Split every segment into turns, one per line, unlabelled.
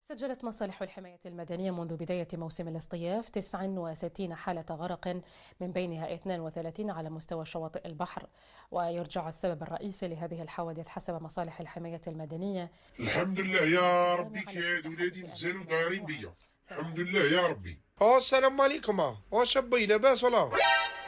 سجلت مصالح الحماية المدنية منذ بداية موسم الاصطياف 69 حالة غرق، من بينها 32 على مستوى شواطئ البحر. ويرجع السبب الرئيسي لهذه الحوادث حسب مصالح الحماية المدنية
الحمد لله يا ربي، كيعاد ولادي مزالوا دايرين بيا. الحمد لله يا ربي.
السلام عليكم. واش ابي لاباس ولا؟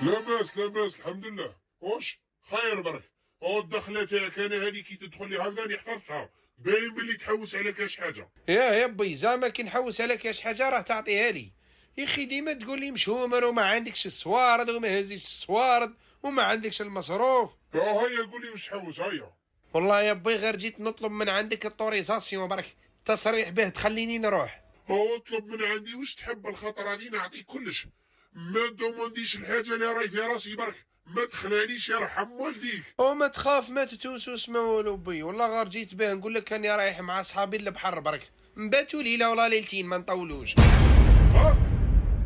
لاباس لاباس الحمد لله. واش خير برك. الدخله تاعك انا هذه كي تدخل لي هكذا راني حفظتها، باين باللي تحوس على كاش حاجه.
يا بي زعما كي نحوس على كاش حاجه راه تعطيها لي. يا اخي ديما تقول لي مشهومر وما عندكش الصوارد وما هزيش الصوارد وما عندكش المصروف.
هيا قول لي واش حوس هيا.
والله يا بي غير جيت نطلب من عندك الطوريزاسيون برك، تصريح به تخليني نروح.
اطلب من عندي واش تحب، الخطر هذه نعطيك كلش. ما دومونديش الحاجه اللي راهي في راسي برك، ما تخلانيش يرحم والديك.
وما تخاف ما تتوسوس ما والو بي، والله غير جيت به نقول لك راني رايح مع صحابي للبحر برك، نباتوا ليله ولا ليلتين ما نطولوش.
ها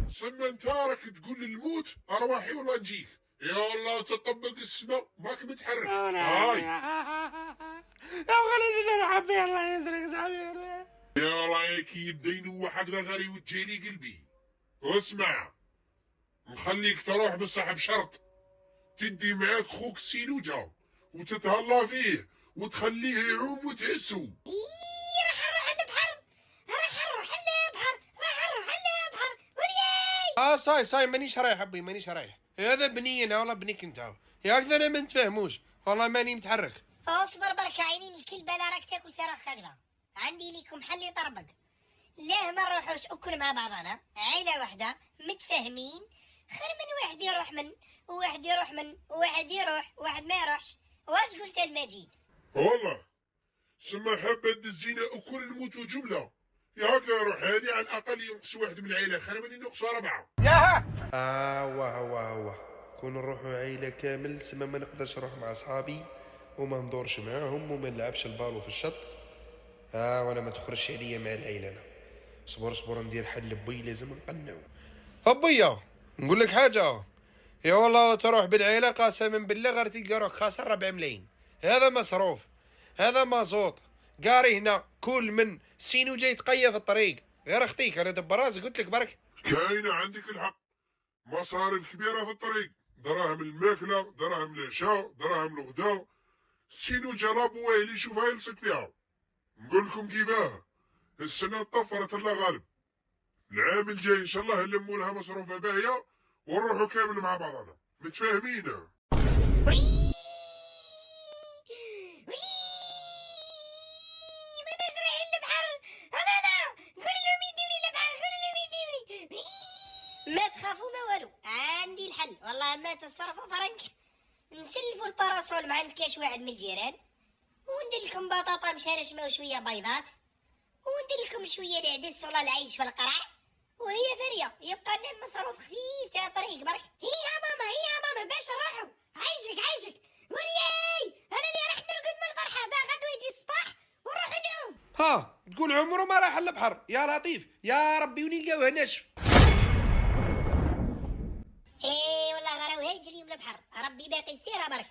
سما انت راك تقول الموت ارواحي ولا نجيك. يا الله تطبق السماء ماك متحرك. هاي
يا خليني نلعب فيه الله يسرك صاحبي.
يا الله كي يبدا ينوح هكذا غير يوجه لي قلبي. واسمع، نخليك تروح بصح بشرط تدي معاك خوك السينوجة وتتهلا فيه وتخليه يعوم وتهسو.
صاي مانيش رايح ابي مانيش رايح. هذا بني انا والله بنيك انت، يا هكذا انا ما نتفاهموش والله ماني متحرك.
اصبر برك عينين الكلبه لا راك تاكل فراخ هكذا. عندي ليكم حل يطربق. ليه ما نروحوش اكل مع بعضنا عيله واحده متفاهمين، خير من واحد يروح من وواحد يروح من وواحد يروح وواحد ما يروحش. واش قلت المجيد؟
والله سما حابة دزينا اكل نموتو جملة. يا هكذا روح هادي على الاقل ينقص واحد من العيلة، خير من ينقص 4.
هو كون نروحوا عيلة كامل سما ما نقدرش نروح مع صحابي وما ندورش معاهم وما نلعبش البالو في الشط. وانا ما تخرجش عليا مع العيلة انا. صبر ندير حل بي، لازم نقنعو. ابيا نقول لك حاجة، يا والله تروح بالعيلة قسما بالله غير تلقى روحك خاسر 4 ملايين. هذا مصروف، هذا مازوط، قاري هنا كل من سينو جاي تقيا في الطريق. غير اختيك انا دبر راسي قلت لك برك.
كاينة عندك الحق، مصاريف كبيرة في الطريق، دراهم الماكلة، دراهم العشاء، دراهم الغداء. سينو جرب واهلي شوفها يلصق فيها. نقول لكم كيفاه، السنة طفرت الله غالب. العام الجاي ان شاء الله نلموا لها مصروفها باهية ونروحوا كامل مع بعضنا متفاهمين.
ما تخافوا ما والو، عندي الحل. والله ما تصرفوا فرنك نسلفوا الباراسول مع عند كاش واحد من الجيران، وندير لكم بطاطا مشرشمه وشويه بيضات، وندير لكم شويه العدس ولا العيش في القرع، وهي ثريه يبقى لنا المصروف خفيف تاع طريق برك. هي يا ماما باش نروحوا. عايشك ولياي انا اللي راح نرقد من الفرحه باغا يجي الصباح ونروح نعوم.
تقول عمره ما راح البحر يا لطيف، يا ربي ونلقاوه ناشف.
ايه والله غراو يجري من البحر، ربي باقي يستيرها برك.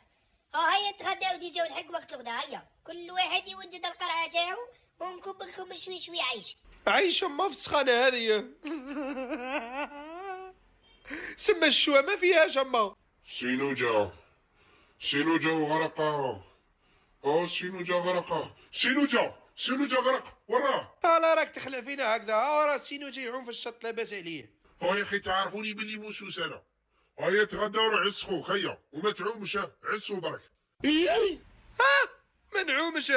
هيا تغداو تيجاو الحق وقت الغدا. هيا كل واحد يوجد القرعه تاعو ونكب لكم شوي عيش.
عيش ما في السخانه هذه. سما الشوا ما فيهاش اما.
سينوجا وغرقها. سينوجا غرق وراه.
لا راك تخلع فينا هكذا. راه سينو جاي يعوم في الشط لاباس عليه.
يا اخي تعرفوني باللي موسوس انا. هيا تغداو روح عسخوك هيا وما تعومش، عسو برك.
ما نعومش.